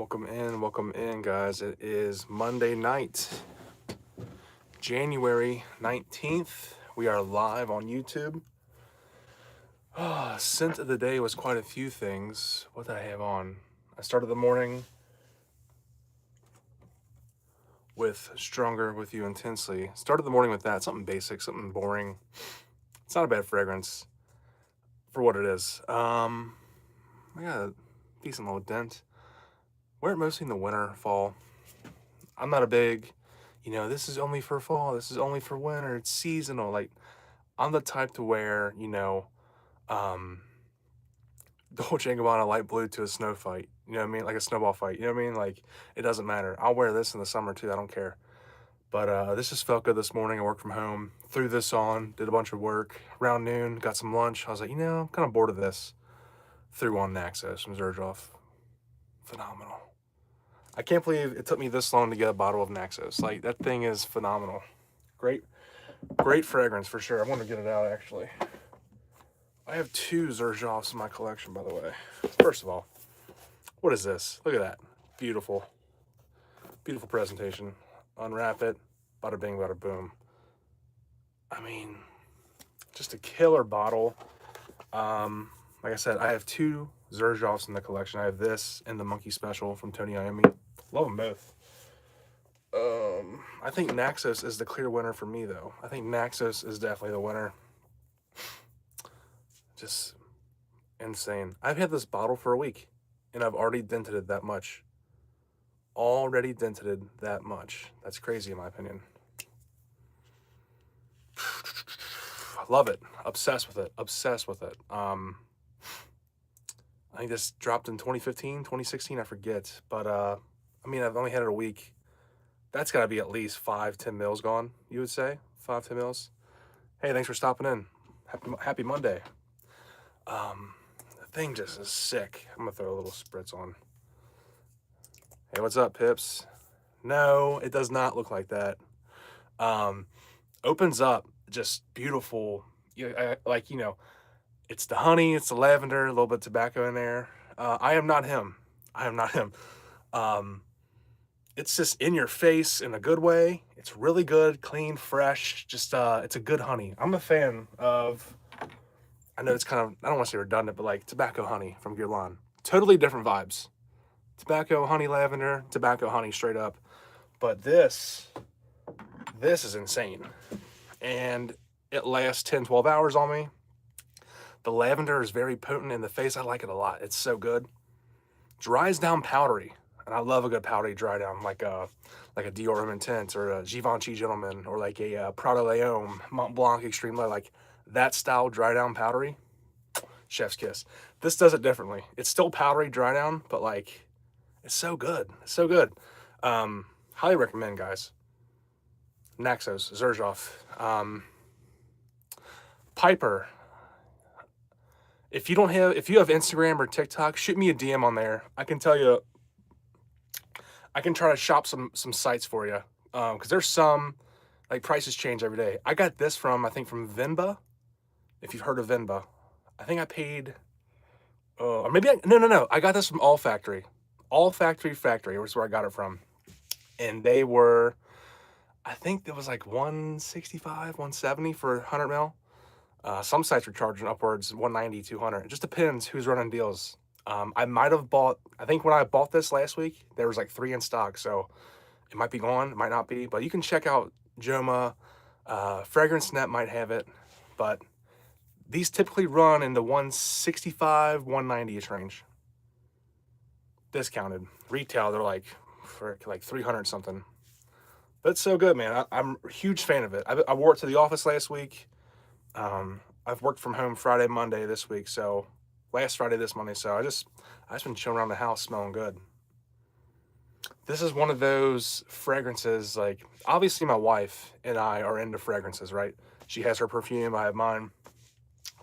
Welcome in, guys. It is Monday night, January 19th. We are live on YouTube. Scent of the day was quite a few things. What did I have on? I started the morning with Stronger With You Intensely. Started the morning with that, something basic, something boring. It's not a bad fragrance for what it is. I got a decent little dent. Wear it mostly in the winter, fall. I'm not a big, this is only for fall, this is only for winter, it's seasonal. Like, I'm the type to wear, um, Dolce & Gabbana light blue to a snow fight. You know what I mean? Like a snowball fight. You know what I mean? Like, it doesn't matter. I'll wear this in the summer too. I don't care. But this just felt good this morning. I worked from home, threw this on, did a bunch of work. Around noon, got some lunch. I was like, I'm kind of bored of this. Threw on Naxos from Xerjoff. Phenomenal. I can't believe it took me this long to get a bottle of Naxos. Like, that thing is phenomenal. Great fragrance for sure. I want to get it out, actually. I have 2 Xerjoffs in my collection, by the way. First of all, what is this? Look at that. Beautiful. Beautiful presentation. Unwrap it. Bada bing, bada boom. I mean, just a killer bottle. Like I said, I have 2 Xerjoffs in the collection. I have this and the Monkey Special from Tony Iommi. Love them both. I think Naxos is the clear winner for me, though. I think Naxos is definitely the winner. Just insane. I've had this bottle for a week, and I've already dented it that much. That's crazy, in my opinion. Love it. Obsessed with it. I think this dropped in 2015, 2016, I forget. But, I've only had it a week. That's got to be at least 5-10 mils gone, you would say? 5-10 mils? Hey, thanks for stopping in. Happy Monday. The thing just is sick. I'm going to throw a little spritz on. Hey, what's up, Pips? No, it does not look like that. Opens up just beautiful. It's the honey, it's the lavender, a little bit of tobacco in there. I am not him. It's just in your face in a good way. It's really good, clean, fresh. Just it's a good honey. I'm a fan of. I know it's kind of, I don't want to say redundant, but like tobacco honey from Guerlain. Totally different vibes. Tobacco, honey, lavender, tobacco, honey, straight up. But this is insane. And it lasts 10-12 hours on me. The lavender is very potent in the face. I like it a lot. It's so good. Dries down powdery. And I love a good powdery dry down, like a Dior Homme Intense or a Givenchy Gentleman or like a Prada Leon, Mont Blanc Extreme Low, like that style dry down powdery. Chef's kiss. This does it differently. It's still powdery dry down, but like it's so good. It's so good. Highly recommend, guys. Naxos, Xerjoff, Piper. If you have Instagram or TikTok, shoot me a DM on there. I can tell you. I can try to shop some sites for you, because there's some, like, prices change every day. I got this from Venba, if you've heard of Venba. I think I paid, or maybe, no. I got this from All Factory. All Factory was where I got it from. And they were, I think it was like $165, $170 for 100 mil. Some sites were charging upwards $190, $200. It just depends who's running deals. I might have bought, I think when I bought this last week, there was like 3 in stock, so it might be gone, it might not be, but you can check out Joma. Fragrance Net might have it, but these typically run in the 165, 190-ish range. Discounted. Retail, they're like, for like 300 something. But it's so good, man. I'm a huge fan of it. I wore it to the office last week. I've worked from home Friday, Monday this week, so last Friday, this Monday, so I just been chilling around the house smelling good. This is one of those fragrances, like, obviously my wife and I are into fragrances, right? She has her perfume, I have mine,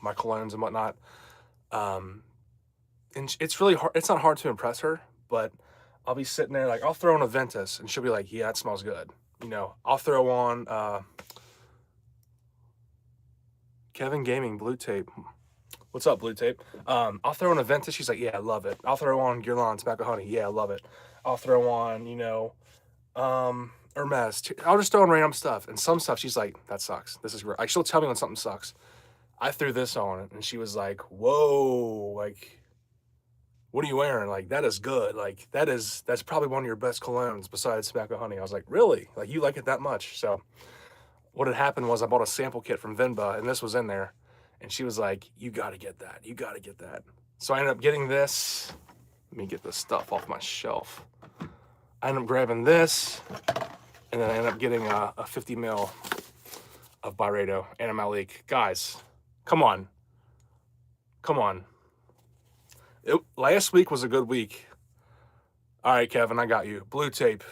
my colognes and whatnot. And it's really hard, it's not hard to impress her, but I'll be sitting there, like, I'll throw on a Ventus, and she'll be like, yeah, it smells good. I'll throw on Kevin Gaming Blue Tape. What's up, Blue Tape? I'll throw on a Ventus. She's like, yeah, I love it. I'll throw on Guerlain Tobacco Honey. Yeah, I love it. I'll throw on, Hermes. I'll just throw on random stuff. And some stuff, she's like, that sucks. This is great. Like, she'll tell me when something sucks. I threw this on it, and she was like, whoa, like, what are you wearing? Like, that is good. Like, that's probably one of your best colognes besides Tobacco Honey. I was like, really? Like, you like it that much? So what had happened was I bought a sample kit from Vinba, and this was in there. And she was like, you got to get that. You got to get that. So I ended up getting this. Let me get this stuff off my shelf. I ended up grabbing this, and then I ended up getting a 50 mil of Byredo and a Malik. Guys, come on. Come on. Last week was a good week. All right, Kevin, I got you. Blue Tape.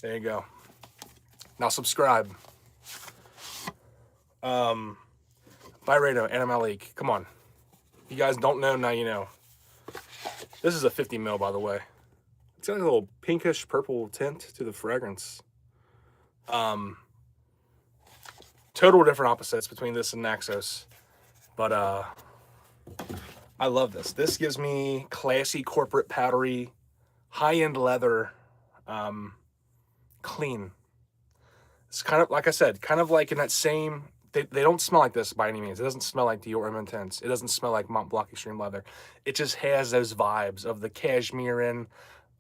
There you go. Now subscribe. Byredo and a Malik. Come on. If you guys don't know, now you know. This is a 50 mil, by the way. It's got a little pinkish purple tint to the fragrance. Total different opposites between this and Naxos. But I love this. This gives me classy, corporate, powdery, high-end leather, clean. It's kind of, like I said, kind of like in that same, they don't smell like this by any means. It doesn't smell like Dior M Intense. It doesn't smell like Mont Blanc Extreme Leather. It just has those vibes of the cashmere and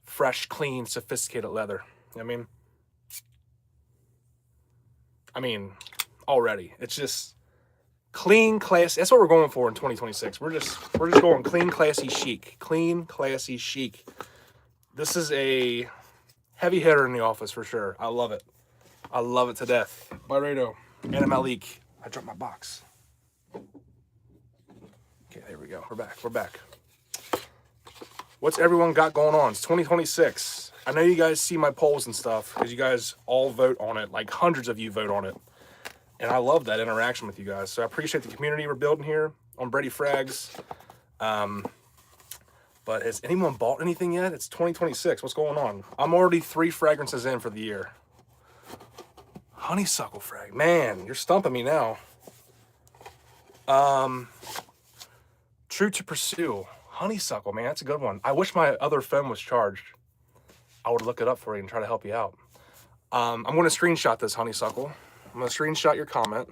fresh, clean, sophisticated leather. I mean, already. It's just clean, classy. That's what we're going for in 2026. We're just going clean, classy, chic. Clean, classy, chic. This is a heavy hitter in the office for sure. I love it. I love it to death. Byredo and a Malik. I dropped my box. Okay, there we go. We're back. What's everyone got going on? It's 2026. I know you guys see my polls and stuff because you guys all vote on it. Like hundreds of you vote on it. And I love that interaction with you guys. So I appreciate the community we're building here on BradyFrags. But has anyone bought anything yet? It's 2026. What's going on? I'm already 3 fragrances in for the year. Honeysuckle frag. Man, you're stumping me now. True to Pursue. Honeysuckle, man, that's a good one. I wish my other phone was charged. I would look it up for you and try to help you out. I'm going to screenshot this honeysuckle. I'm going to screenshot your comment.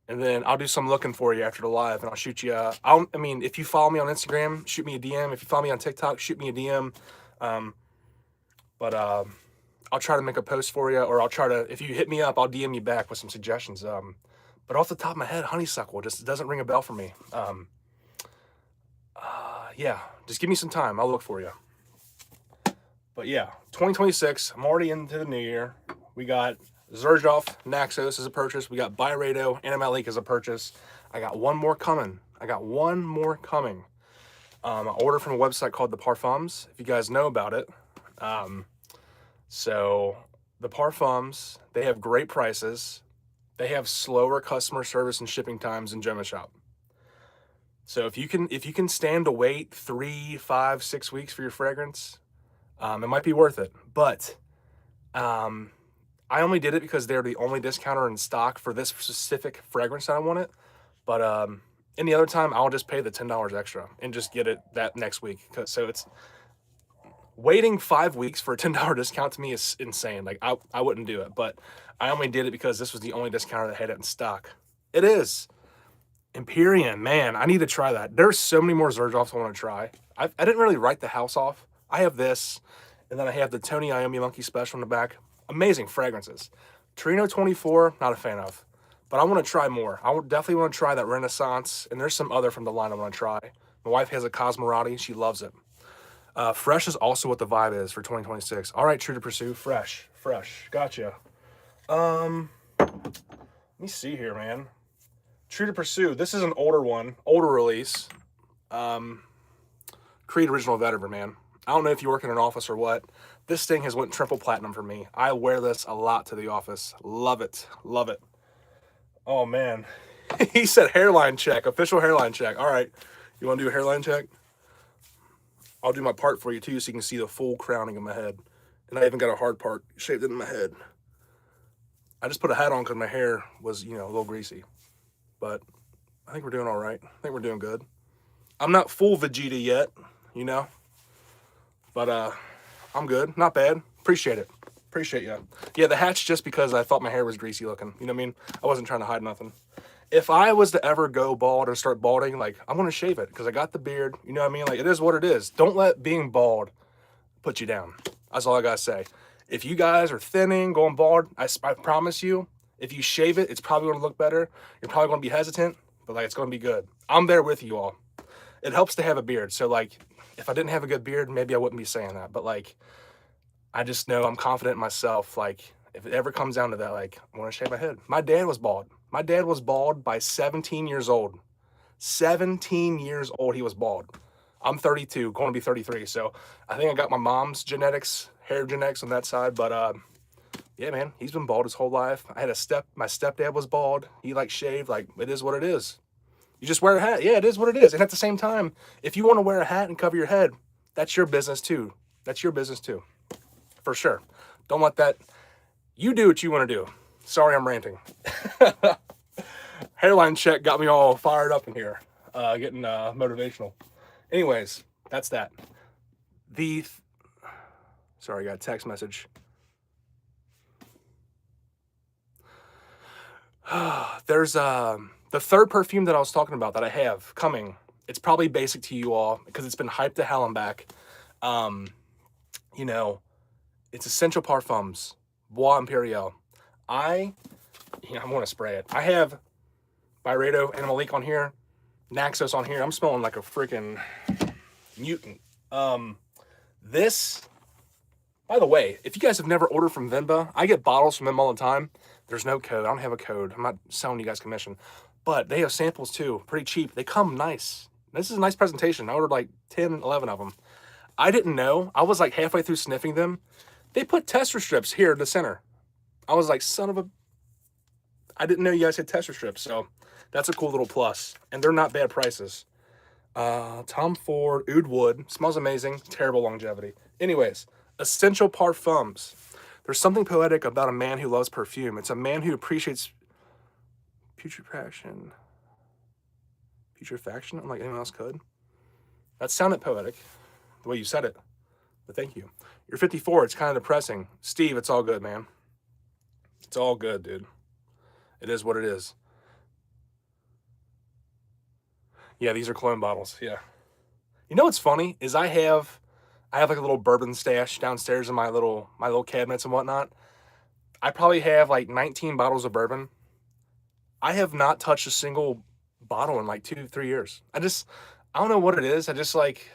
And then I'll do some looking for you after the live, and I'll shoot you. I mean, if you follow me on Instagram, shoot me a DM. If you follow me on TikTok, shoot me a DM. But I'll try to make a post for you, or I'll try to, if you hit me up, I'll DM you back with some suggestions. But off the top of my head, honeysuckle just doesn't ring a bell for me. Yeah, just give me some time. I'll look for you. But yeah, 2026, I'm already into the new year. We got Xerjoff, Naxos as a purchase. We got Byredo and Malik as a purchase. I got one more coming. I ordered from a website called The Parfums, if you guys know about it. So The Parfums, they have great prices. They have slower customer service and shipping times than Gema Shop. So if you can stand to wait 3, 5, 6 weeks for your fragrance, it might be worth it. But I only did it because they're the only discounter in stock for this specific fragrance that I wanted. But any other time, I'll just pay the $10 extra and just get it that next week. So it's waiting 5 weeks for a $10 discount to me is insane. Like I wouldn't do it, but I only did it because this was the only discounter that had it in stock. It is. Empyrean, man, I need to try that. There's so many more Xerjoffs I want to try. I didn't really write the house off. I have this, and then I have the Tony Iommi Monkey Special in the back. Amazing fragrances. Torino 24, not a fan of. But I want to try more. I would definitely want to try that Renaissance, and there's some other from the line I want to try. My wife has a Cosmorati. She loves it. Fresh is also what the vibe is for 2026. All right, True to Pursue, fresh. Gotcha. Let me see here, man. True to Pursue. This is an older one, older release. Creed Original Vetiver, man. I don't know if you work in an office or what. This thing has went triple platinum for me. I wear this a lot to the office. Love it. Oh, man. He said hairline check, official hairline check. All right. You want to do a hairline check? I'll do my part for you, too, so you can see the full crowning of my head. And I even got a hard part shaved into my head. I just put a hat on because my hair was, a little greasy. But I think we're doing all right. I think we're doing good. I'm not full Vegeta yet, you know, but I'm good. Not bad. Appreciate it. Appreciate you. Yeah, the hat's just because I thought my hair was greasy looking. You know what I mean? I wasn't trying to hide nothing. If I was to ever go bald or start balding, like, I'm going to shave it because I got the beard. You know what I mean? Like, it is what it is. Don't let being bald put you down. That's all I got to say. If you guys are thinning, going bald, I promise you, if you shave it, it's probably going to look better. You're probably going to be hesitant, but, like, it's going to be good. I'm there with you all. It helps to have a beard. So, like, if I didn't have a good beard, maybe I wouldn't be saying that. But, like, I just know I'm confident in myself. Like, if it ever comes down to that, like, I want to shave my head. My dad was bald. My dad was bald by 17 years old. 17 years old, he was bald. I'm 32, going to be 33. So I think I got my mom's genetics, hair genetics on that side. But yeah, man, he's been bald his whole life. I had my stepdad was bald. He like shaved. Like, it is what it is. You just wear a hat. Yeah, it is what it is. And at the same time, if you want to wear a hat and cover your head, that's your business too. That's your business too. For sure. Don't let that. You do what you want to do. Sorry, I'm ranting. Hairline check got me all fired up in here, getting motivational. Anyways, that's that. Sorry, I got a text message. There's the third perfume that I was talking about that I have coming. It's probably basic to you all because it's been hyped to hell and back. You know, it's Essential Parfums, Bois Imperial. I'm going to spray it. I have Byredo and Malik on here, Naxos on here. I'm smelling like a freaking mutant. This, by the way, if you guys have never ordered from Venba, I get bottles from them all the time. There's no code. I don't have a code. I'm not selling you guys commission. But they have samples too, pretty cheap. They come nice. This is a nice presentation. I ordered like 10, 11 of them. I didn't know. I was like halfway through sniffing them. They put tester strips here in the center. I was like, son of a... I didn't know you guys had tester strips, so that's a cool little plus. And they're not bad prices. Tom Ford Oud Wood. Smells amazing. Terrible longevity. Anyways, Essential Parfums. There's something poetic about a man who loves perfume. It's a man who appreciates putrefaction. Putrefaction? Unlike anyone else could. That sounded poetic, the way you said it. But thank you. You're 54. It's kind of depressing. Steve, it's all good, man. It's all good, dude. It is what it is. Yeah, these are clone bottles. Yeah. You know what's funny is I have like a little bourbon stash downstairs in my little cabinets and whatnot. I probably have like 19 bottles of bourbon. I have not touched a single bottle in like 2-3 years. I don't know what it is. I just like,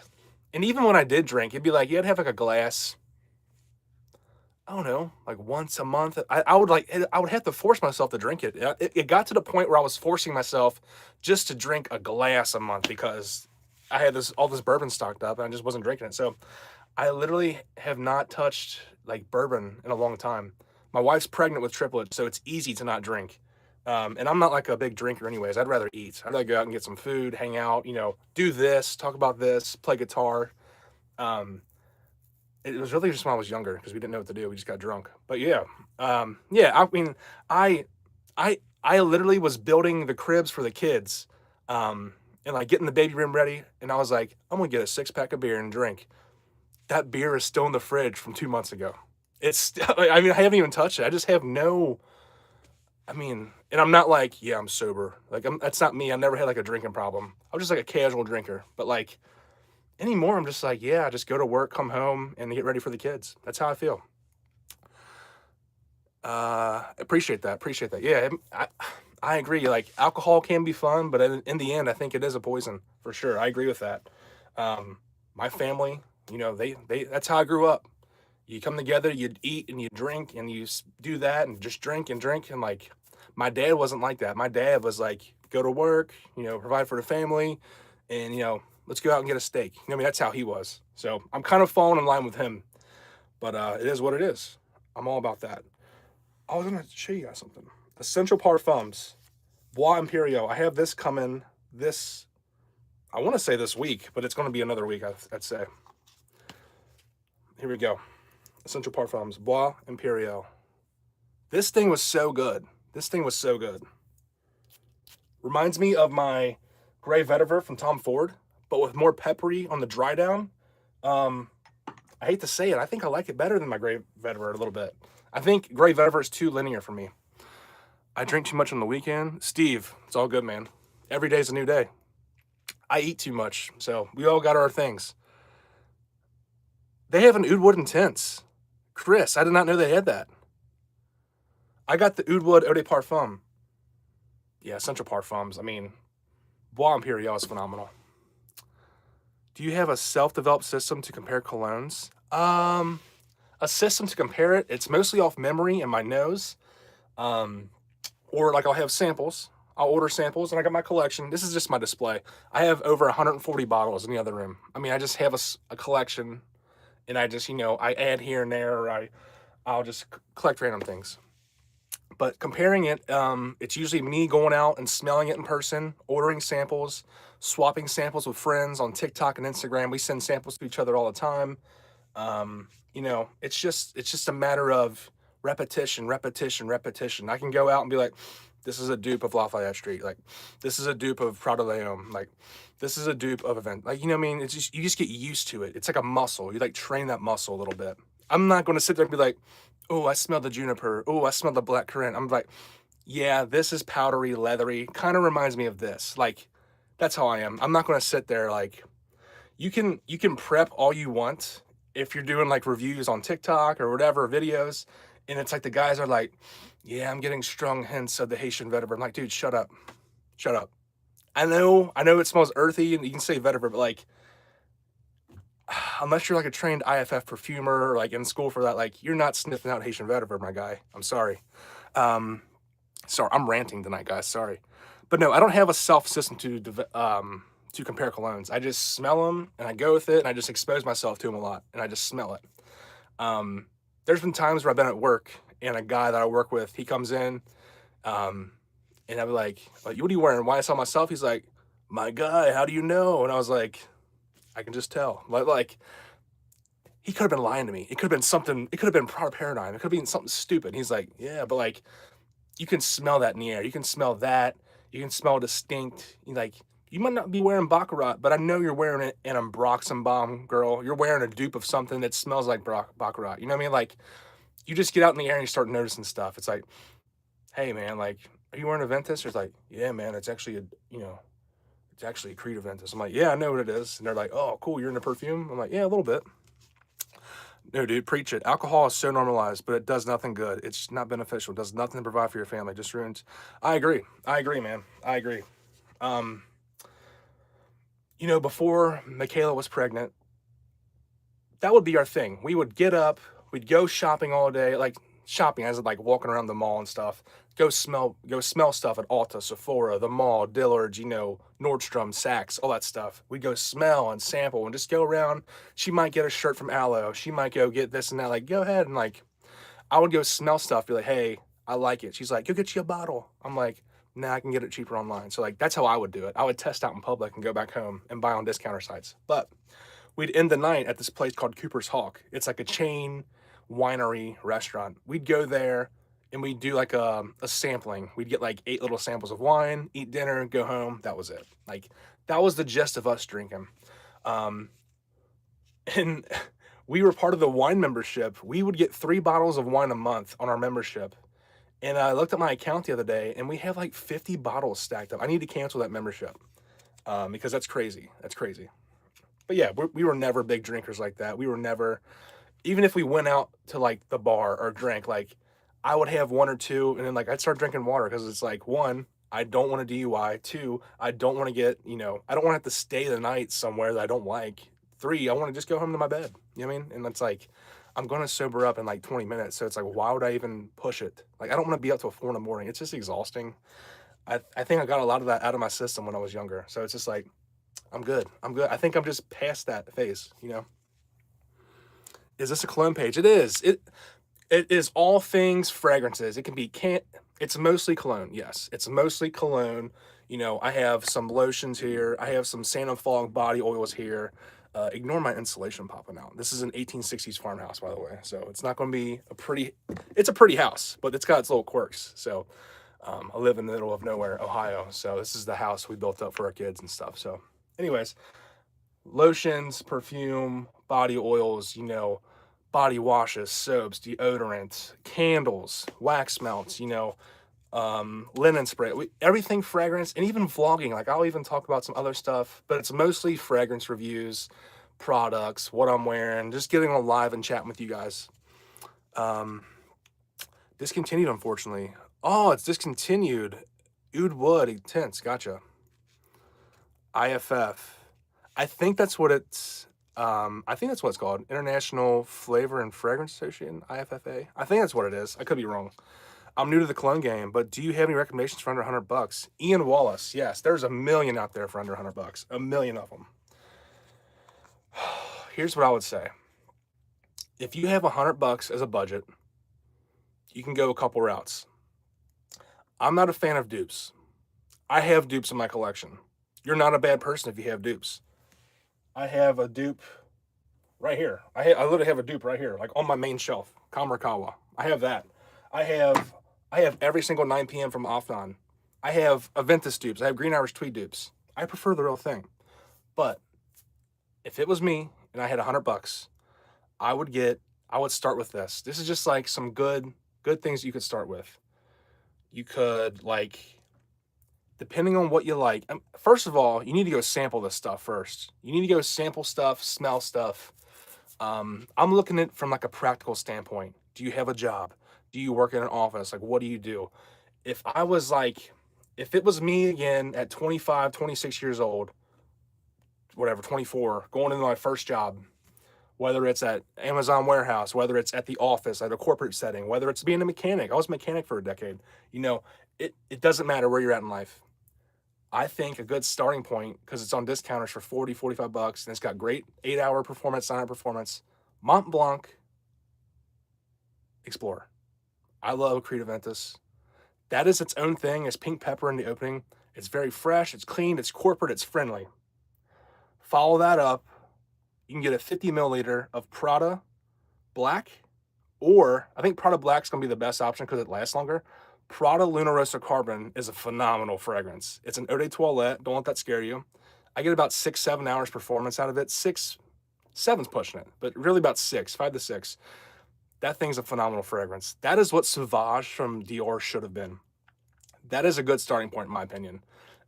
and even when I did drink, it'd be like, you'd have like a glass, I don't know, like once a month. I would have to force myself to drink it. It got to the point where I was forcing myself just to drink a glass a month because I had all this bourbon stocked up and I just wasn't drinking it. So I literally have not touched like bourbon in a long time. My wife's pregnant with triplets, so it's easy to not drink. And I'm not like a big drinker anyways. I'd rather eat. I'd rather go out and get some food, hang out, do this, talk about this, play guitar. It was really just when I was younger because we didn't know what to do. We just got drunk. But yeah. Yeah, I mean, I literally was building the cribs for the kids, and like getting the baby room ready. And I was like, I'm gonna get a 6-pack of beer and drink. That beer is still in the fridge from 2 months ago. It's, I mean, I haven't even touched it. I just have no, and I'm not like, yeah, I'm sober. Like, that's not me. I never had like a drinking problem. I was just like a casual drinker. But like, anymore, I'm just like, yeah, I just go to work, come home, and get ready for the kids. That's how I feel. Appreciate that. Yeah, I agree. Like, alcohol can be fun, but in the end, I think it is a poison for sure. I agree with that. My family, they that's how I grew up. You come together, you eat and you drink and you do that and just drink and drink. And like, my dad wasn't like that. My dad was like, go to work, provide for the family, and let's go out and get a steak. That's how he was. So I'm kind of falling in line with him, but it is what it is. I'm all about that. I was gonna show you guys something. Essential Parfums, Bois Imperial. I have this coming I want to say this week, but it's going to be another week, I'd say. Here we go. Essential Parfums, Bois Imperial. This thing was so good. This thing was so good. Reminds me of my Gray Vetiver from Tom Ford, but with more peppery on the dry down. I hate to say it, I think I like it better than my Gray Vetiver a little bit. I think Gray Vetiver is too linear for me. I drink too much on the weekend. Steve, it's all good, man. Every day's a new day. I eat too much, so we all got our things. They have an Oud Wood Intense. Chris, I did not know they had that. I got the Oud Wood Eau de Parfum. Yeah, Central Parfums. I mean, Bois Imperial is phenomenal. Do you have a self-developed system to compare colognes? A system to compare it. It's mostly off memory and my nose. Or like I'll have samples. I'll order samples and I got my collection. This is just my display. I have over 140 bottles in the other room. I mean, I just have a collection and I just, I add here and there, or I'll just collect random things. But comparing it, it's usually me going out and smelling it in person, ordering samples, swapping samples with friends on TikTok and Instagram. We send samples to each other all the time. It's just a matter of repetition. I can go out and be like, this is a dupe of Lafayette Street. Like, this is a dupe of Prado de Leon. Like, this is a dupe of Event. Like, what I mean? It's just, you just get used to it. It's like a muscle. You like train that muscle a little bit. I'm not going to sit there and be like, oh, I smell the juniper. Oh, I smell the black currant. I'm like, yeah, this is powdery, leathery. Kind of reminds me of this. Like, that's how I am. I'm not going to sit there like, you can prep all you want if you're doing like reviews on TikTok or whatever videos, and it's like the guys are like, yeah, I'm getting strong hints of the Haitian vetiver. I'm like, dude, shut up. I know it smells earthy and you can say vetiver, but like, unless you're like a trained IFF perfumer or like in school for that, like you're not sniffing out Haitian vetiver, my guy. I'm sorry. Sorry, I'm ranting tonight, guys. Sorry, but no, I don't have a self system to compare colognes. I just smell them and I go with it and I just expose myself to them a lot and I just smell it. There's been times where I've been at work and a guy that I work with, he comes in, and I'll be like, what are you wearing? Why I saw myself? He's like, my guy, how do you know? And I was like, I can just tell. Like he could have been lying to me. It could have been something. It could have been Product Paradigm. It could have been something stupid. And he's like, yeah, but like, you can smell that in the air. You can smell that. You can smell distinct. You might not be wearing Baccarat, but I know you're wearing it in a Broxenbaum, girl. You're wearing a dupe of something that smells like Baccarat. You know what I mean? Like, you just get out in the air and you start noticing stuff. It's like, hey, man, like, are you wearing a Ventus? Or it's like, yeah, man, it's actually it's actually a Creed Ventus. I'm like, yeah, I know what it is. And they're like, oh, cool, you're into perfume? I'm like, yeah, a little bit. No, dude, preach it. Alcohol is so normalized, but it does nothing good. It's not beneficial. It does nothing to provide for your family. It just ruins. I agree, man. I agree. Before Michaela was pregnant, that would be our thing. We would get up, we'd go shopping all day, like shopping as in like walking around the mall and stuff. Go smell stuff at Ulta, Sephora, the mall, Dillard's, Nordstrom, Saks, all that stuff. We'd go smell and sample and just go around. She might get a shirt from Aloe. She might go get this and that. Like, go ahead. And like, I would go smell stuff, be like, hey, I like it. She's like, go get you a bottle. I'm like, nah, I can get it cheaper online. So like, that's how I would do it. I would test out in public and go back home and buy on discounter sites. But we'd end the night at this place called Cooper's Hawk. It's like a chain winery restaurant. We'd go there and we'd do like a sampling. We'd get like 8 little samples of wine, eat dinner, go home. That was it. Like, that was the gist of us drinking. And we were part of the wine membership. We would get 3 bottles of wine a month on our membership. And I looked at my account the other day and we have like 50 bottles stacked up. I need to cancel that membership because that's crazy. But yeah, we were never big drinkers like that. We were never, even if we went out to like the bar or drank, like I would have 1 or 2 and then like I'd start drinking water because it's like, 1, I don't want a DUI. 2, I don't want to get, I don't want to have to stay the night somewhere that I don't like. 3, I want to just go home to my bed. You know what I mean? And it's like, I'm going to sober up in like 20 minutes. So it's like, why would I even push it? Like, I don't want to be up till 4 in the morning. It's just exhausting. I think I got a lot of that out of my system when I was younger. So it's just like, I'm good. I think I'm just past that phase, Is this a cologne page? It is. It is all things fragrances. It can be it's mostly cologne. Yes, it's mostly cologne. I have some lotions here. I have some Santa Fog body oils here. Ignore my insulation popping out. This is an 1860s farmhouse, by the way. So it's not going to be it's a pretty house, but it's got its little quirks. So I live in the middle of nowhere, Ohio. So this is the house we built up for our kids and stuff. So anyways, lotions, perfume, body oils, body washes, soaps, deodorant, candles, wax melts, linen spray, everything fragrance, and even vlogging. Like I'll even talk about some other stuff, but it's mostly fragrance reviews, products, what I'm wearing, just getting on live and chatting with you guys. Discontinued, unfortunately. Oh, it's discontinued. Oud Wood Intense, gotcha. IFF. I think that's what it's called. International Flavor and Fragrance Association, IFFA. I think that's what it is. I could be wrong. I'm new to the cologne game, but do you have any recommendations for under $100? Ian Wallace. Yes, there's a million out there for under $100. A million of them. Here's what I would say. If you have $100 as a budget, you can go a couple routes. I'm not a fan of dupes. I have dupes in my collection. You're not a bad person if you have dupes. I have a dupe right here. I literally have a dupe right here, like on my main shelf. Kamarakawa. I have that. I have every single 9 p.m. from Offnon. I have Aventus dupes. I have Green Irish Tweed dupes. I prefer the real thing. But if it was me and I had $100, I would start with this. This is just like some good things you could start with. You could, depending on what you like. First of all, you need to go sample this stuff first. You need to go sample stuff, smell stuff. I'm looking at it from like a practical standpoint. Do you have a job? Do you work in an office? Like, what do you do? If it was me again at 25, 26 years old, whatever, 24, going into my first job, whether it's at Amazon warehouse, whether it's at the office, at a corporate setting, whether it's being a mechanic. I was a mechanic for a decade. It doesn't matter where you're at in life. I think a good starting point, because it's on discounters for $40, $45, and it's got great 8-hour performance, 9-hour performance, Mont Blanc Explorer. I love Creed Aventus. That is its own thing. It's pink pepper in the opening. It's very fresh. It's clean. It's corporate. It's friendly. Follow that up. You can get a 50 milliliter of Prada Black, or I think Prada Black is going to be the best option because it lasts longer. Prada Luna Rossa Carbon is a phenomenal fragrance. It's an eau de toilette. Don't let that scare you. I get about 6-7 hours performance out of it. 7's pushing it, but really about 5 to 6. That thing's a phenomenal fragrance. That is what Sauvage from Dior should have been. That is a good starting point, in my opinion.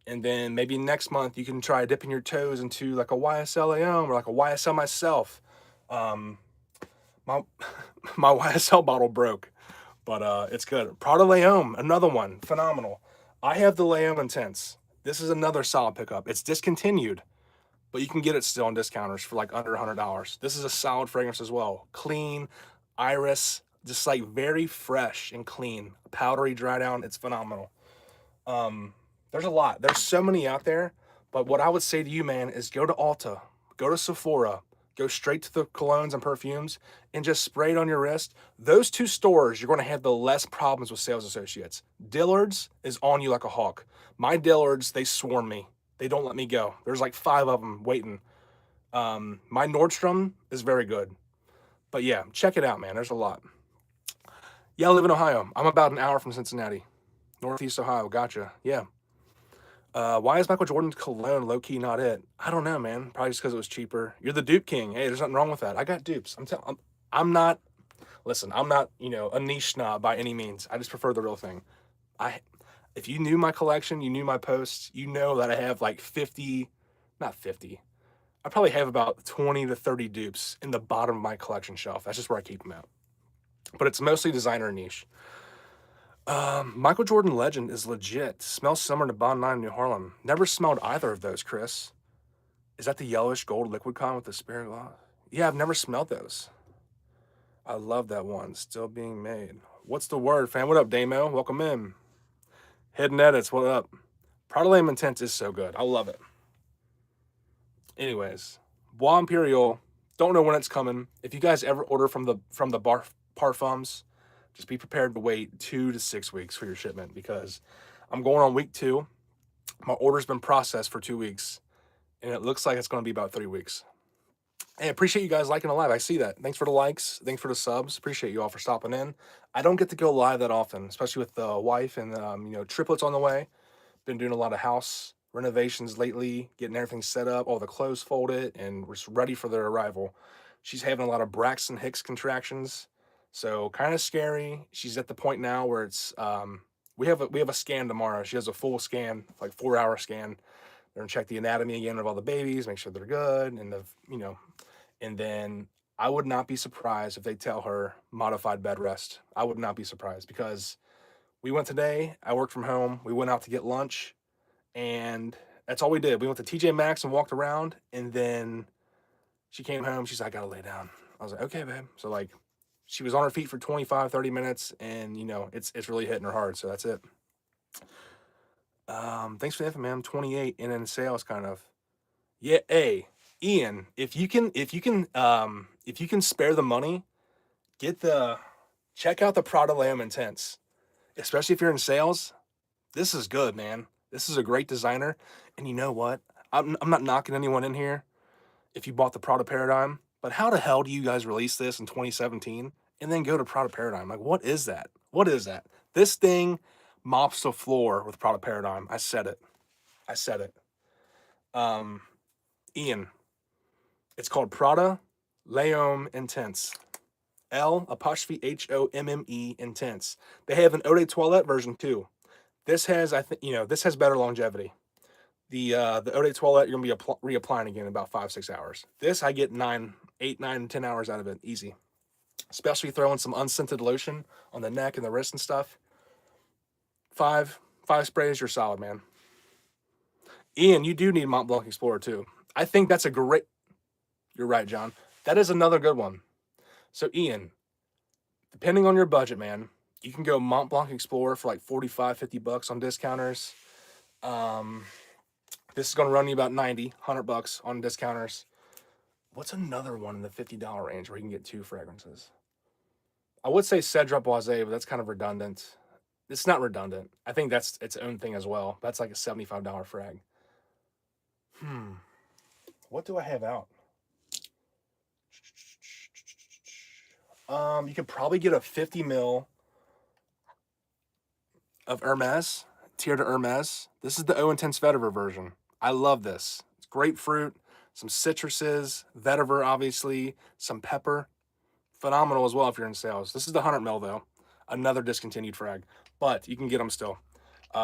And then maybe next month you can try dipping your toes into like a YSL Aom or like a YSL myself. My YSL bottle broke, but it's good. Prada L'Homme, another one, phenomenal. I have the L'Homme Intense. This is another solid pickup. It's discontinued, but you can get it still on discounters for like under $100. This is a solid fragrance as well. Clean, iris, just like very fresh and clean. Powdery dry down. It's phenomenal. There's a lot. There's so many out there, but what I would say to you, man, is go to Ulta, go to Sephora, go straight to the colognes and perfumes and just spray it on your wrist. Those two stores, you're going to have the less problems with sales associates. Dillard's is on you like a hawk. My Dillard's, they swarm me. They don't let me go. There's like 5 of them waiting. My Nordstrom is very good. But yeah, check it out, man. There's a lot. Yeah, I live in Ohio. I'm about an hour from Cincinnati. Northeast Ohio. Gotcha. Yeah. Why is Michael Jordan's cologne low-key not it? I don't know, man. Probably just because it was cheaper. You're the dupe king. Hey, there's nothing wrong with that. I got dupes. I'm not a niche snob by any means. I just prefer the real thing. If you knew my collection, you knew my posts, you know that I have like 50, not 50. I probably have about 20 to 30 dupes in the bottom of my collection shelf. That's just where I keep them at. But it's mostly designer and niche. Michael Jordan Legend is legit. Smells similar to Bond 9 New Harlem. Never smelled either of those, Chris. Is that the yellowish gold liquid con with the spirit gloss? Yeah, I've never smelled those. I love that one. Still being made. What's the word, fam? What up, Damo? Welcome in. Hidden Edits, what up? Prada L'Homme Intense is so good. I love it. Anyways, Bois Imperial. Don't know when it's coming. If you guys ever order from the bar parfums, just be prepared to wait 2 to 6 weeks for your shipment because I'm going on week 2. My order's been processed for 2 weeks, and it looks like it's going to be about 3 weeks. Hey, appreciate you guys liking the live. I see that. Thanks for the likes. Thanks for the subs. Appreciate you all for stopping in. I don't get to go live that often, especially with the wife and triplets on the way. Been doing a lot of house renovations lately, getting everything set up, all the clothes folded, and we're ready for their arrival. She's having a lot of Braxton Hicks contractions, so kind of scary. She's at the point now where it's we have a scan tomorrow. She has a full scan, like 4 hour scan. They're gonna check the anatomy again of all the babies, make sure they're good, and and then I would not be surprised if they tell her modified bed rest. I would not be surprised because we went today. I worked from home. We went out to get lunch, and that's all we did. We went to TJ Maxx and walked around, and then she came home. She's like, I gotta lay down. I was like, okay, babe. So like she was on her feet for 25, 30 minutes, and it's really hitting her hard. So that's it. Thanks for the info, man. I'm 28 and in sales kind of. Yeah, hey, Ian, if you can spare the money, get the check out the Prada Lamb Intense. Especially if you're in sales. This is good, man. This is a great designer. And you know what? I'm not knocking anyone in here if you bought the Prada Paradigm, but how the hell do you guys release this in 2017 and then go to Prada Paradigm? Like, what is that? What is that? This thing mops the floor with Prada Paradigm. I said it. I said it. Um, Ian, it's called Prada L'Homme Intense. L'Homme Intense. They have an eau de toilette version too. This has, this has better longevity. The eau de toilette, you're gonna be reapplying again in about 5-6 hours. This I get 8, 9, 10 hours out of it easy. Especially throwing some unscented lotion on the neck and the wrist and stuff. Five sprays, you're solid, man. Ian, you do need Mont Blanc Explorer too. I think that's a great. You're right, John. That is another good one. So Ian, depending on your budget, man, you can go Mont Blanc Explorer for like 45, 50 bucks on discounters. This is going to run you about 90, 100 bucks on discounters. What's another one in the $50 range where you can get 2 fragrances? I would say Cedra Boise, but that's kind of redundant. It's not redundant. I think that's its own thing as well. That's like a $75 frag. What do I have out? You could probably get a 50 mil of Hermes, Tier de Hermes. This is the O Intense Vetiver version. I love this. It's grapefruit, some citruses, vetiver, obviously, some pepper. Phenomenal as well if you're in sales. This is the 100 mil though. Another discontinued frag, but you can get them still.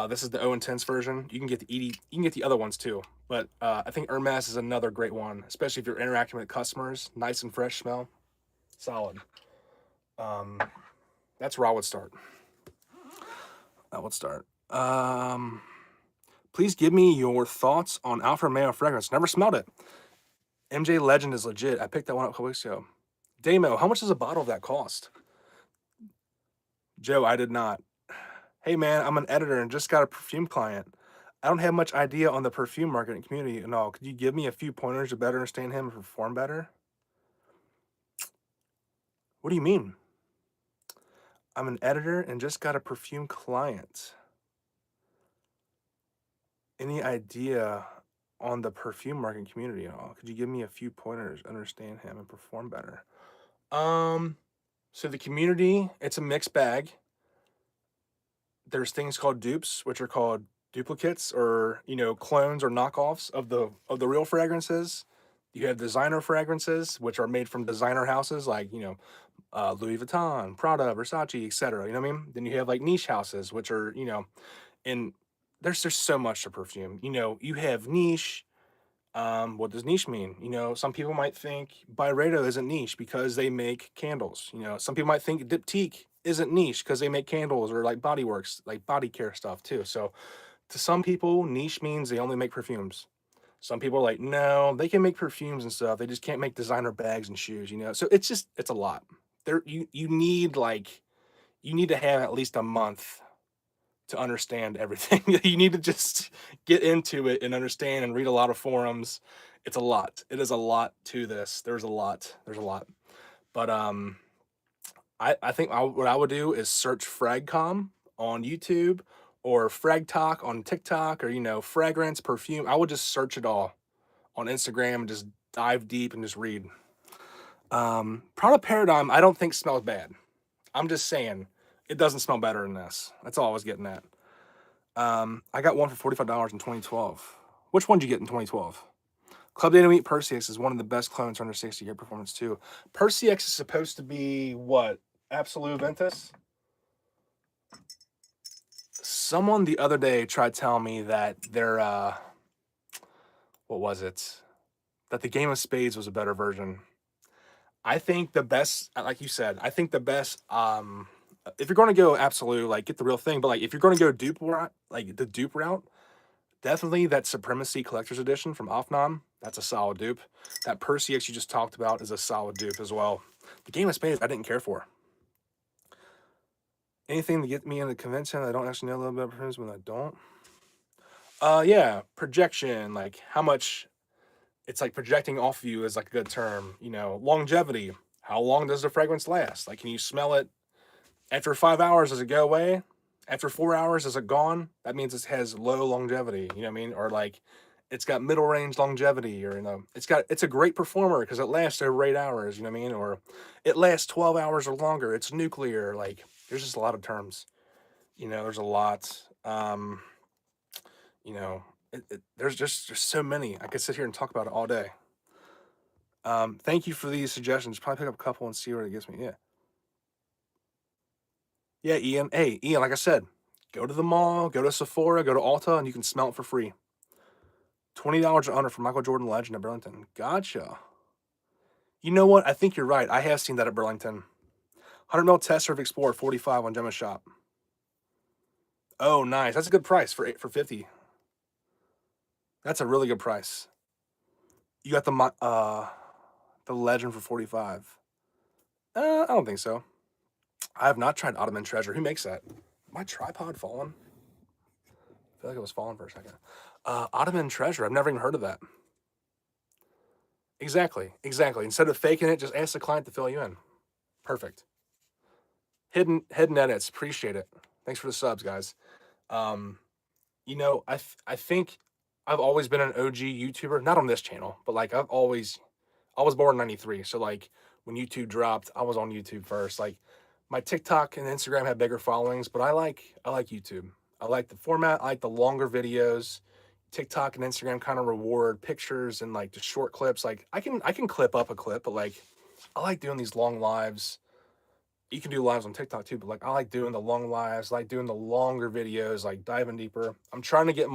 This is the O Intense version. You can get you can get the other ones too. But I think Hermes is another great one, especially if you're interacting with customers. Nice and fresh smell. Solid. That's where I would start. Please give me your thoughts on Alfa Romeo fragrance. Never smelled it. MJ Legend is legit. I picked that one up a couple weeks ago. Damo, how much does a bottle of that cost? Joe, I did not. Hey man, I'm an editor and just got a perfume client. I don't have much idea on the perfume market and community and all. Could you give me a few pointers to better understand him and perform better? What do you mean? I'm an editor and just got a perfume client. Any idea on the perfume market community and all? Could you give me a few pointers to understand him and perform better? So the community, it's a mixed bag. There's things called dupes, which are called duplicates or clones or knockoffs of the real fragrances. You have designer fragrances, which are made from designer houses like Louis Vuitton, Prada, Versace, etc. You know what I mean? Then you have like niche houses, which are and there's so much to perfume. You have niche. What does niche mean? Some people might think Byredo isn't niche because they make candles. Some people might think Diptyque isn't niche because they make candles or like body works, like body care stuff too. So to some people, niche means they only make perfumes. Some people are like, no, they can make perfumes and stuff. They just can't make designer bags and shoes, So it's a lot. You need to have at least a month to understand everything. You need to just get into it and understand and read a lot of forums. It's a lot. It is a lot to this. There's a lot. But I think what I would do is search Fragcom on YouTube or Frag Talk on TikTok or fragrance, perfume. I would just search it all on Instagram and just dive deep and just read. Product Paradigm, I don't think smells bad. I'm just saying, it doesn't smell better than this. That's all I was getting at. I got one for $45 in 2012. Which one did you get in 2012? Club Data Meat Perseus is one of the best clones under 60 year performance too. Perseus is supposed to be what? Absolute Ventus? Someone the other day tried telling me that their what was it? That the Game of Spades was a better version. I think the best, like you said, I think the best, if you're going to go absolute, like get the real thing, but like if you're going to go dupe route, like the dupe route, definitely that Supremacy Collector's Edition from Offnom, that's a solid dupe. That Perseus you just talked about is a solid dupe as well. The Game of Spades, I didn't care for. Anything to get me in the convention, I don't actually know a little bit about perfumes when I don't. Yeah, projection, like how much it's like projecting off of you is like a good term. You know, longevity. How long does the fragrance last? Like, can you smell it after 5 hours? Does it go away? After 4 hours, is it gone? That means it has low longevity. You know what I mean? Or like, it's got middle range longevity, or it's a great performer because it lasts over 8 hours. You know what I mean? Or it lasts 12 hours or longer. It's nuclear. Like, there's just a lot of terms. You know, there's a lot. You know, there's so many. I could sit here and talk about it all day. Thank you for these suggestions. Probably pick up a couple and see where it gets me. Yeah. Yeah, Ian. Hey, Ian, like I said, go to the mall, go to Sephora, go to Ulta, and you can smell it for free. $20 or under for Michael Jordan Legend at Burlington. Gotcha. You know what? I think you're right. I have seen that at Burlington. 100 ml test serve Explorer 45 on Gemma Shop. Oh, nice. That's a good price for 50. That's a really good price. You got the Legend for 45. I don't think so. I have not tried Ottoman Treasure. Who makes that? My tripod fallen? I feel like it was falling for a second. Ottoman Treasure. I've never even heard of that. Exactly. Instead of faking it, just ask the client to fill you in. Perfect. Hidden edits. Appreciate it. Thanks for the subs, guys. You know, I think I've always been an OG YouTuber. Not on this channel, but like I was born in 93. So like when YouTube dropped, I was on YouTube first. Like my TikTok and Instagram had bigger followings, but I like YouTube. I like the format. I like the longer videos. TikTok and Instagram kind of reward pictures and like the short clips. Like I can clip up a clip, but like I like doing these long lives. You can do lives on TikTok too, but like I like doing the long lives, I like doing the longer videos, like diving deeper. I'm trying to get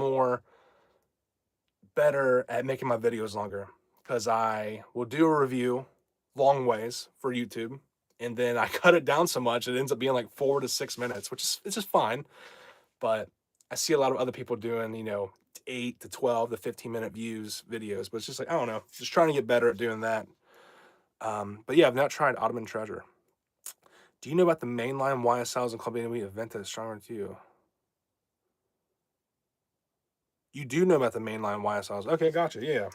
better at making my videos longer because I will do a review long ways for YouTube, and then I cut it down so much it ends up being like 4 to 6 minutes, which is it's just fine. But I see a lot of other people doing, 8 to 12 to 15-minute views videos, but it's just like I don't know, just trying to get better at doing that. But yeah, I've not tried Ottoman Treasure. Do you know about the mainline YSLs and Club Anime event that is stronger to you? You do know about the mainline YSLs. Okay, gotcha. Yeah.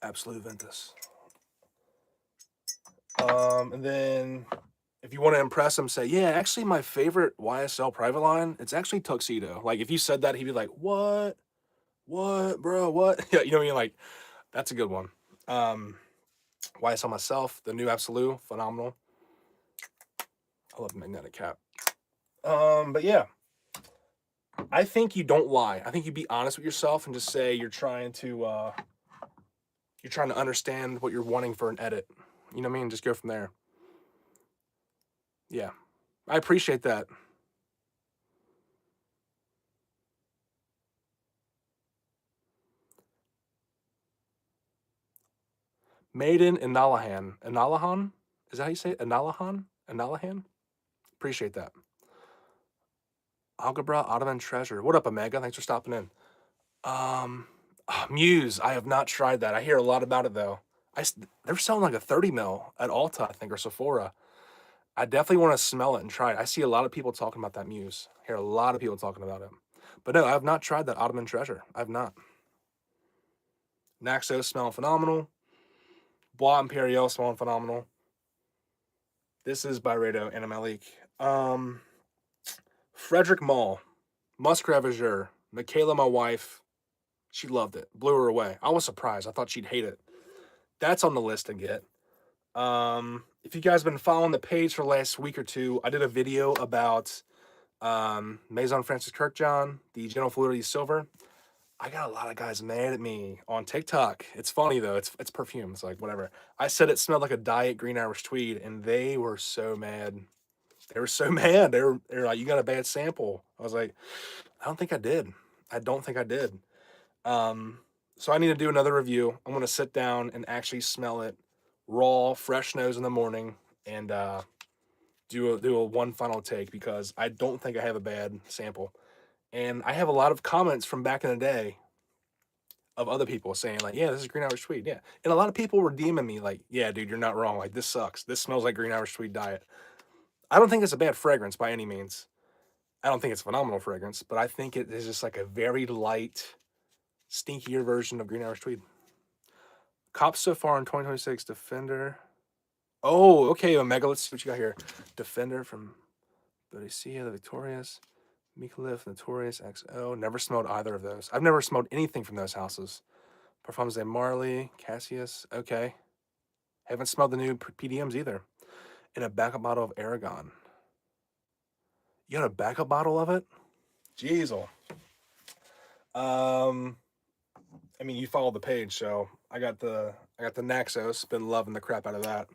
Absolute Ventus. And then if you want to impress him, say, yeah, actually my favorite YSL private line, it's actually Tuxedo. Like if you said that, he'd be like, what? What, bro? What? Yeah, you know what I mean? Like, that's a good one. YSL myself, the new Absolute, phenomenal. I love the magnetic cap. But yeah. I think you don't lie. I think you be honest with yourself and just say you're trying to understand what you're wanting for an edit. You know what I mean? Just go from there. Yeah. I appreciate that. Maiden in Nalahan. Analahan? Is that how you say it? Analahan? Analahan? Appreciate that. Algebra, Ottoman Treasure. What up, Omega? Thanks for stopping in. Muse. I have not tried that. I hear a lot about it though. They're selling like a 30 mil at Ulta, I think, or Sephora. I definitely want to smell it and try it. I see a lot of people talking about that Muse. I hear a lot of people talking about it. But no, I have not tried that Ottoman Treasure. I have not. Naxos smelling phenomenal. Bois Imperial smelling phenomenal. This is by Rado and Malik. Frederick Mall. Musk Ravageur. Michaela, my wife. She loved it. Blew her away. I was surprised. I thought she'd hate it. That's on the list to get. If you guys have been following the page for the last week or two, I did a video about Maison Francis Kirkjohn, the General Fluidity Silver. I got a lot of guys mad at me on TikTok. It's funny though. It's perfume. It's like whatever. I said it smelled like a diet green Irish tweed, and they were so mad. They were so mad. They were like, "You got a bad sample." I was like, "I don't think I did. I don't think I did." Um, so I need to do another review. I'm gonna sit down and actually smell it raw, fresh nose in the morning, and do a one final take because I don't think I have a bad sample. And I have a lot of comments from back in the day of other people saying like, "Yeah, this is Green Irish Tweed." Yeah, and a lot of people were DMing me like, "Yeah, dude, you're not wrong. Like, this sucks. This smells like Green Irish Tweed diet." I don't think it's a bad fragrance by any means. I don't think it's a phenomenal fragrance, but I think it is just like a very light, stinkier version of Green Irish Tweed. Cops so far in 2026, Defender. Oh, okay, Omega. Let's see what you got here. Defender from Boadicea, the Victorious, Micallef, Notorious, XO. Never smelled either of those. I've never smelled anything from those houses. Parfums de Marley, Cassius. Okay. Haven't smelled the new PDMs either. And a backup bottle of Aragon. You got a backup bottle of it? Jeez. I mean, you follow the page, so I got the Naxos. Been loving the crap out of that.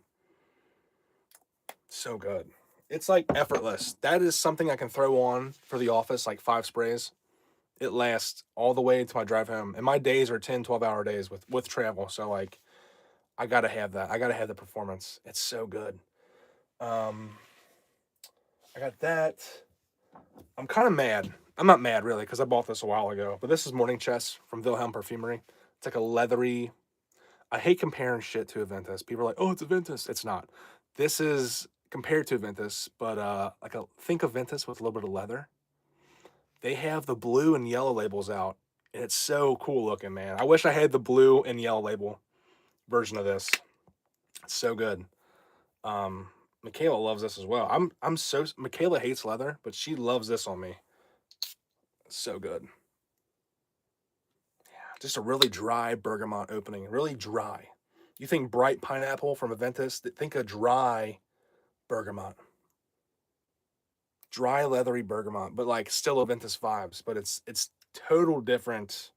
So good. It's like effortless. That is something I can throw on for the office, like 5 sprays. It lasts all the way to my drive home. And my days are 10, 12-hour days with travel. So like I gotta have that. I gotta have the performance. It's so good. I got that. I'm kind of mad. I'm not mad really because I bought this a while ago. But this is Morning Chest from Wilhelm Perfumery. It's like a leathery. I hate comparing shit to Aventus. People are like, "Oh, it's Aventus." It's not. This is compared to Aventus, but think of Aventus with a little bit of leather. They have the blue and yellow labels out, and it's so cool looking, man. I wish I had the blue and yellow label version of this. It's so good. Michaela loves this as well. Michaela hates leather, but she loves this on me. It's so good. Yeah, just a really dry bergamot opening. Really dry. You think bright pineapple from Aventus? Think a dry bergamot. Dry, leathery bergamot, but like still Aventus vibes. But it's total different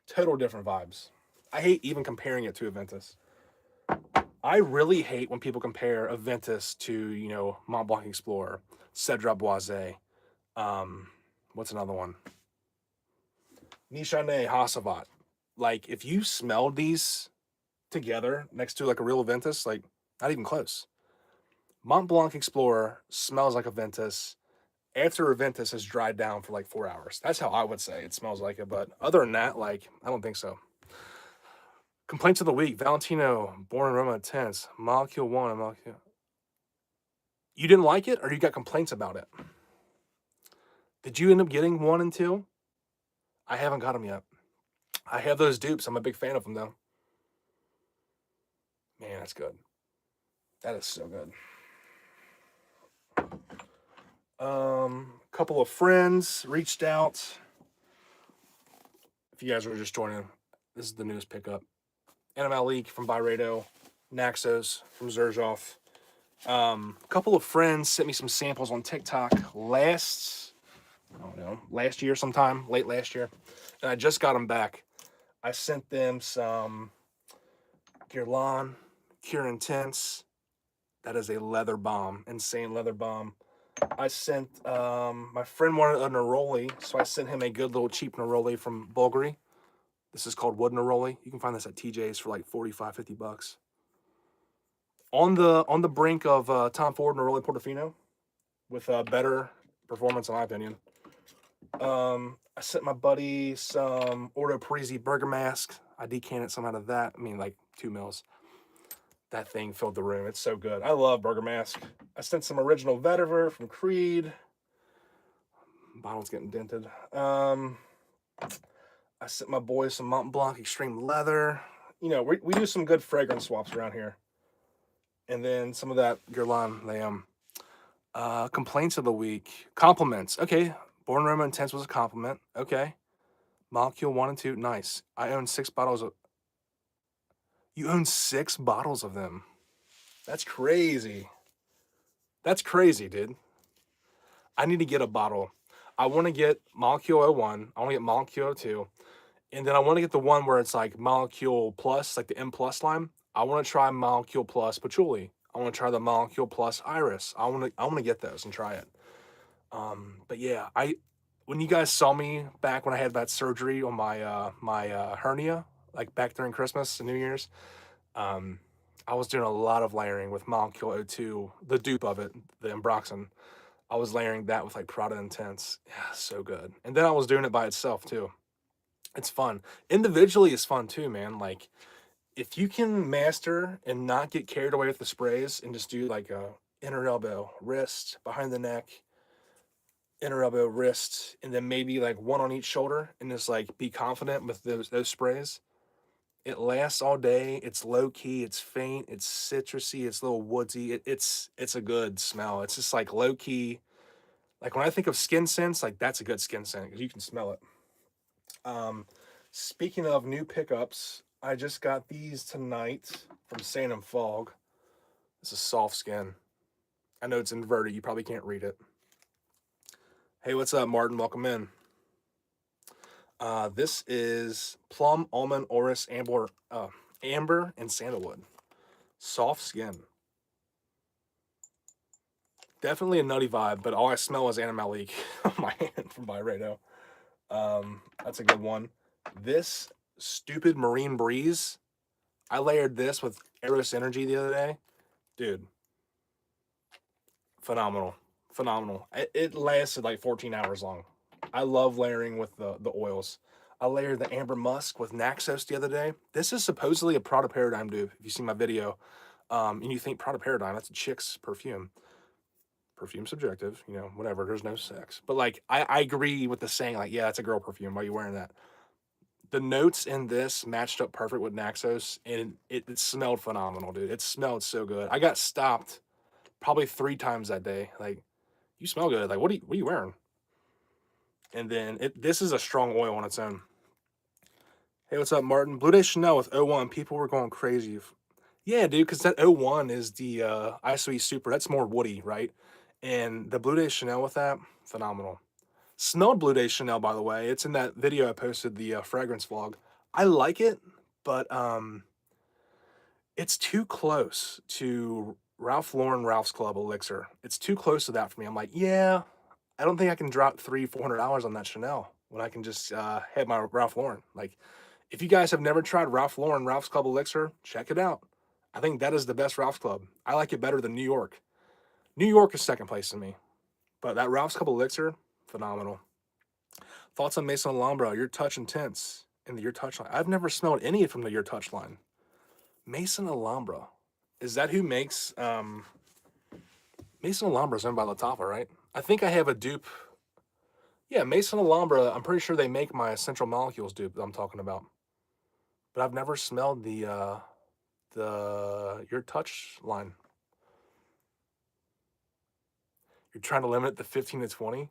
vibes. I hate even comparing it to Aventus. I really hate when people compare Aventus to, Mont Blanc Explorer, Cedra Boise. What's another one? Nishane Hasavat. Like, if you smelled these together next to like a real Aventus, like, not even close. Mont Blanc Explorer smells like Aventus after Aventus has dried down for like 4 hours. That's how I would say it smells like it. But other than that, like, I don't think so. Complaints of the week. Valentino, Born in Roma Intense, Molecule 1 and Molecule. You didn't like it or you got complaints about it? Did you end up getting 1 and 2? I haven't got them yet. I have those dupes. I'm a big fan of them though. Man, that's good. That is so good. Couple of friends reached out. If you guys were just joining, this is the news pickup. NML Leak from Byredo, Naxos from Zerzhov. A couple of friends sent me some samples on TikTok last year sometime, late last year. And I just got them back. I sent them some Guerlain Cure Intense. That is a leather bomb, insane leather bomb. I sent, my friend wanted a Neroli, so I sent him a good little cheap Neroli from Bulgari. This is called Wood Neroli. You can find this at TJ's for like 45, 50 bucks. On the brink of Tom Ford Neroli Portofino with better performance, in my opinion. I sent my buddy some Ordo Parisi Burger Mask. I decanted some out of that. I mean, like 2 mils. That thing filled the room. It's so good. I love Burger Mask. I sent some original Vetiver from Creed. Bottle's getting dented. I sent my boys some Mont Blanc Extreme Leather. We do some good fragrance swaps around here. And then some of that Guerlain Lamb. Complaints of the week. Compliments. Okay. Born Roma Intense was a compliment. Okay. Molecule 1 and 2. Nice. I own 6 bottles of... You own 6 bottles of them. That's crazy. That's crazy, dude. I need to get a bottle. I want to get Molecule 01. I want to get Molecule 02. And then I want to get the one where it's like Molecule Plus, like the M Plus line. I want to try Molecule Plus Patchouli. I want to try the Molecule Plus Iris. I want to get those and try it. But yeah, when you guys saw me back when I had that surgery on my hernia, like back during Christmas and New Year's, um, I was doing a lot of layering with Molecule O2, the dupe of it, the Ambroxan. I was layering that with like Prada Intense. Yeah, so good. And then I was doing it by itself too. It's fun. Individually is fun too, man. Like if you can master and not get carried away with the sprays and just do like a inner elbow, wrist, behind the neck, inner elbow, wrist, and then maybe like one on each shoulder, and just like be confident with those sprays. It lasts all day. It's low key. It's faint. It's citrusy. It's a little woodsy. It's a good smell. It's just like low key. Like when I think of skin scents, like that's a good skin scent because you can smell it. Um, Speaking of new pickups, I just got these tonight from Sand and Fog. This is soft skin. I know it's inverted. You probably can't read it. Hey, what's up, Martin? Welcome in. This is plum, almond, orris, amber, and sandalwood. Soft skin. Definitely a nutty vibe, but all I smell is animalic on my hand from Byredo. That's a good one. This stupid marine breeze. I layered this with Eros Energy the other day. Dude, phenomenal. Phenomenal. It lasted like 14 hours long. I love layering with the oils. I layered the Amber Musk with Naxos the other day. This is supposedly a Prada Paradigm dupe. If you see my video, and you think Prada Paradigm, that's a chick's perfume. Perfume subjective, whatever. There's no sex. But like, I agree with the saying, like, yeah, it's a girl perfume. Why are you wearing that? The notes in this matched up perfect with Naxos, and it smelled phenomenal, dude. It smelled so good. I got stopped probably 3 times that day. Like, you smell good. Like, what are you wearing? And then this is a strong oil on its own. Hey, what's up, Martin? Blue Day Chanel with O1. People were going crazy. Yeah, dude, because that O1 is the ISOE Super. That's more woody, right? And the Blue Day Chanel with that, phenomenal. Smelled Blue Day Chanel, by the way. It's in that video I posted, the fragrance vlog. I like it, but it's too close to Ralph Lauren Ralph's Club Elixir. It's too close to that for me. I'm like, yeah, I don't think I can drop $300-$400 on that Chanel when I can just have my Ralph Lauren. Like, if you guys have never tried Ralph Lauren Ralph's Club Elixir, check it out. I think that is the best Ralph's Club. I like it better than New York. New York is second place to me, but that Ralph's Club Elixir, phenomenal. Thoughts on Maison Alhambra, Your Touch Intense, and the Your Touch line. I've never smelled any from the Your Touch line. Maison Alhambra. Is that who makes Maison Alhambra is owned by Lattafa, right? I think I have a dupe. Yeah, Maison Alhambra, I'm pretty sure they make my Essential Molecules dupe that I'm talking about. But I've never smelled the Your Touch line. You're trying to limit it to 15 to 20?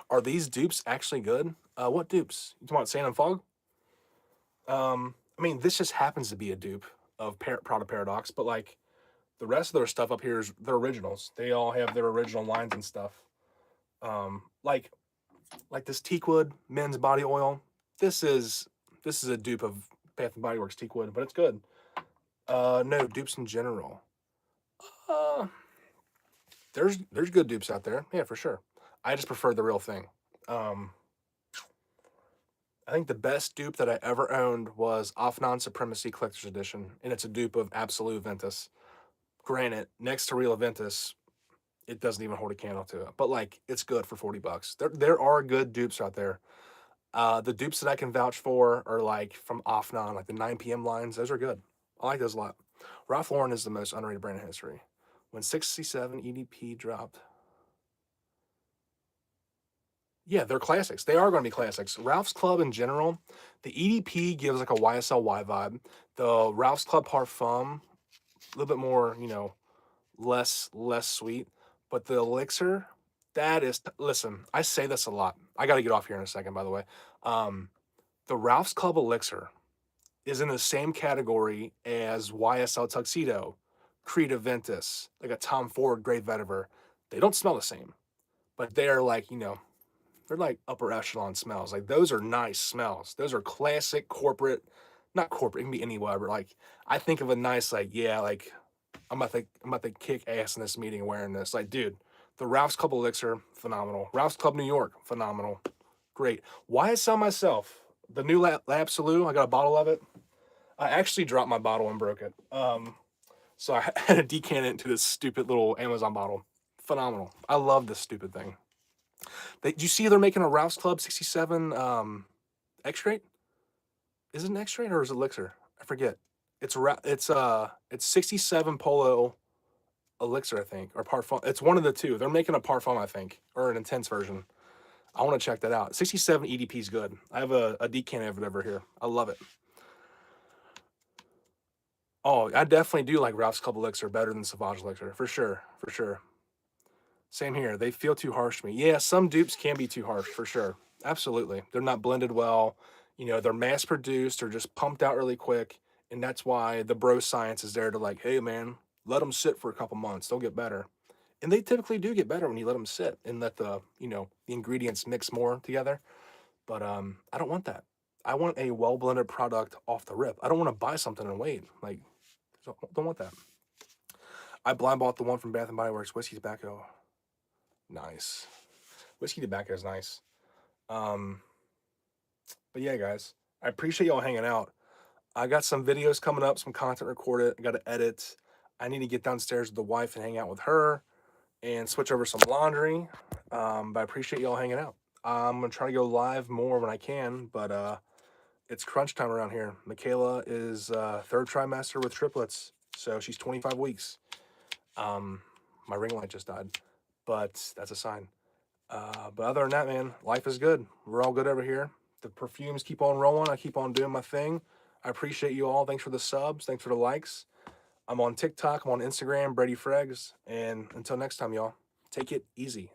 Are these dupes actually good? What dupes? You talking about Sand and Fog? I mean, this just happens to be a dupe of Prada Paradox, but like the rest of their stuff up here is their originals. They all have their original lines and stuff. Like this Teakwood men's body oil. This is a dupe of Bath and Body Works Teakwood, but it's good. No dupes in general. Uh, there's good dupes out there, yeah, for sure. I just prefer the real thing. I think the best dupe that I ever owned was Afnan Supremacy Collector's Edition, and it's a dupe of Absolute Ventus. Granted, next to Real Ventus, it doesn't even hold a candle to it, but like it's good for $40. There are good dupes out there. The dupes that I can vouch for are like from Afnan, like the 9 p.m. lines. Those are good. I like those a lot. Ralph Lauren is the most underrated brand in history. When 67 EDP dropped, yeah, they're classics. They are going to be classics. Ralph's Club in general, the EDP gives like a YSLY vibe. The Ralph's Club Parfum, a little bit more, less sweet. But the elixir, that is, listen, I say this a lot. I got to get off here in a second, by the way. The Ralph's Club elixir is in the same category as YSL Tuxedo, Creed Aventus, like a Tom Ford Gray Vetiver. They don't smell the same, but they are like, they're like upper echelon smells. Like those are nice smells. Those are classic corporate, not corporate, it can be anywhere, but like I think of a nice, like, yeah, like I'm about to kick ass in this meeting wearing this. Like, dude, the Ralph's Club Elixir, phenomenal. Ralph's Club New York, phenomenal. Great. YSL myself, the new Lab Salute, I got a bottle of it. I actually dropped my bottle and broke it. So I had to decant it into this stupid little Amazon bottle. Phenomenal. I love this stupid thing. Do you see they're making a Ralph's Club 67 X-Rate? Is it an X-Rate or is it Elixir? I forget. It's 67 Polo Elixir, I think, or Parfum. It's one of the two. They're making a Parfum, I think, or an intense version. I want to check that out. 67 EDP is good. I have a decant of it over here. I love it. Oh, I definitely do like Ralph's Club Elixir better than Sauvage Elixir, for sure, for sure. Same here. They feel too harsh to me. Yeah, some dupes can be too harsh, for sure. Absolutely. They're not blended well. They're mass produced or just pumped out really quick. And that's why the bro science is there to like, hey, man, let them sit for a couple months. They'll get better. And they typically do get better when you let them sit and let the ingredients mix more together. But I don't want that. I want a well blended product off the rip. I don't want to buy something and wait. Like, don't want that. I blind bought the one from Bath and Body Works, whiskey tobacco. Nice. Whiskey tobacco is nice. But yeah, guys, I appreciate y'all hanging out. I got some videos coming up, some content recorded. I got to edit. I need to get downstairs with the wife and hang out with her and switch over some laundry. But I appreciate y'all hanging out. I'm gonna try to go live more when I can, but it's crunch time around here. Michaela is third trimester with triplets, so she's 25 weeks. My ring light just died, but that's a sign. But other than that, man, life is good. We're all good over here. The perfumes keep on rolling. I keep on doing my thing. I appreciate you all. Thanks for the subs. Thanks for the likes. I'm on TikTok. I'm on Instagram, BradyFrags. And until next time, y'all, take it easy.